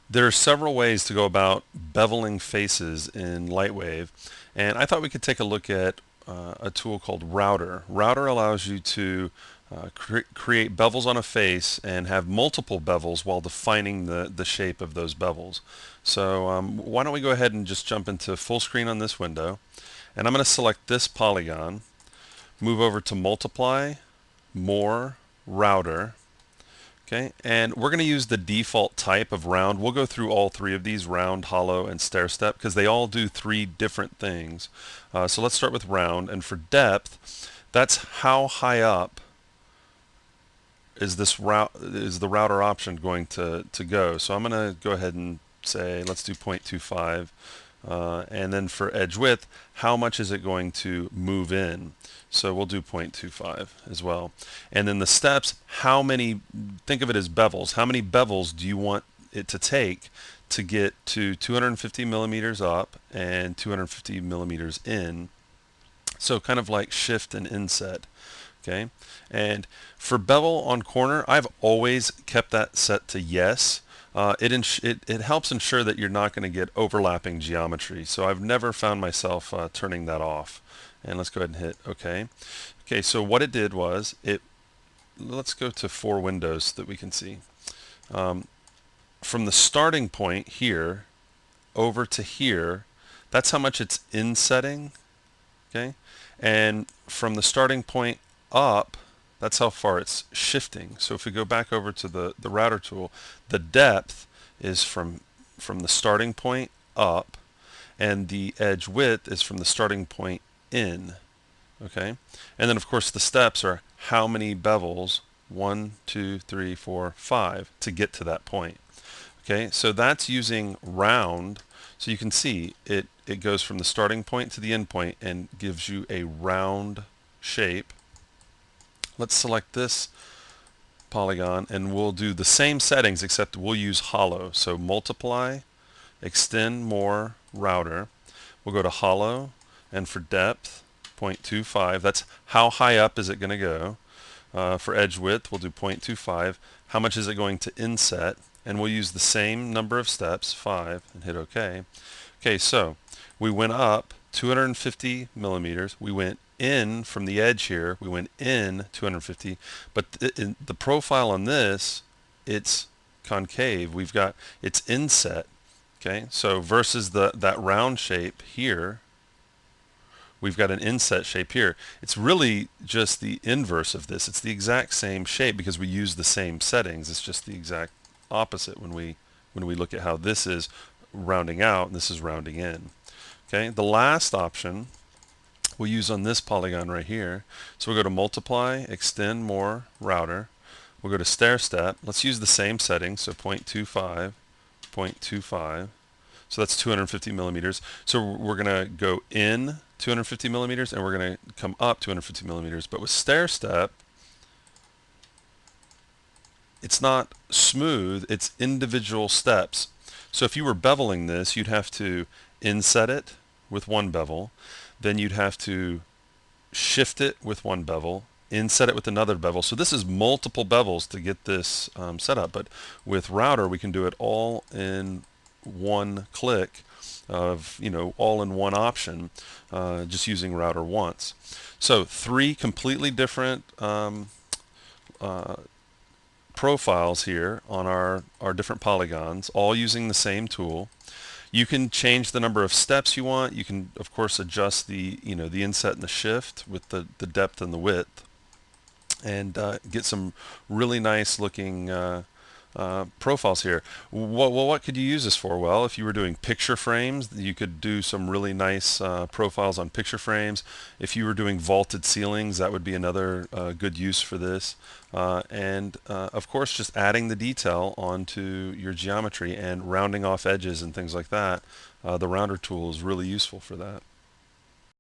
There are several ways to go about beveling faces in Lightwave, and I thought we could take a look at a tool called Router. Router allows you to create bevels on a face and have multiple bevels while defining the shape of those bevels. So why don't we go ahead and just jump into full screen on this window, and I'm going to select this polygon, move over to Multiply, More, Router. Okay, and we're going to use the default type of round. We'll go through all three of these, round, hollow, and stair step, because they all do three different things. So let's start with round, and for depth, that's how high up is the router option going to go. So I'm going to go ahead and say let's do 0.25, and then for edge width, how much is it going to move in? So we'll do 0.25 as well. And then the steps, how many, think of it as bevels. How many bevels do you want it to take to get to 250 millimeters up and 250 millimeters in? So kind of like shift and inset. Okay, and for bevel on corner, I've always kept that set to yes. It helps ensure that you're not going to get overlapping geometry. So I've never found myself turning that off. And let's go ahead and hit OK. Okay, so what it did was let's go to 4 windows so that we can see. From the starting point here over to here, that's how much it's insetting. Okay, and from the starting point up, that's how far it's shifting. So if we go back over to the router tool, the depth is from the starting point up, and the edge width is from the starting point in. Okay, and then of course the steps are how many bevels, 1, 2, 3, 4, 5, to get to that point. Okay, so that's using round. So you can see it goes from the starting point to the end point and gives you a round shape. Let's select this polygon and we'll do the same settings except we'll use hollow. So multiply, extend, more, router. We'll go to hollow, and for depth 0.25. That's how high up is it going to go. For edge width we'll do 0.25. How much is it going to inset? And we'll use the same number of steps, 5, and hit OK. Okay, so we went up 250 millimeters. We went in from the edge here. We went in 250, but the profile on this, it's concave. We've got it's inset. Okay, so versus that round shape here, we've got an inset shape here. It's really just the inverse of this. It's the exact same shape because we use the same settings. It's just the exact opposite when we look at how this is rounding out and this is rounding in. Okay, the last option we'll use on this polygon right here. So we'll go to multiply, extend, more, router. We'll go to stair step. Let's use the same settings. So 0.25, 0.25. So that's 250 millimeters. So we're going to go in 250 millimeters and we're going to come up 250 millimeters. But with stair step, it's not smooth, it's individual steps. So if you were beveling this, you'd have to inset it with one bevel, then you'd have to shift it with one bevel, inset it with another bevel. So this is multiple bevels to get this set up, but with router we can do it all in one click of, all in one option, just using router once. So 3 completely different profiles here on our different polygons, all using the same tool. You can change the number of steps you want. You can, of course, adjust the the inset and the shift with the depth and the width, and get some really nice looking profiles here. What could you use this for? Well, if you were doing picture frames, you could do some really nice profiles on picture frames. If you were doing vaulted ceilings, that would be another good use for this. And of course, just adding the detail onto your geometry and rounding off edges and things like that. The rounder tool is really useful for that.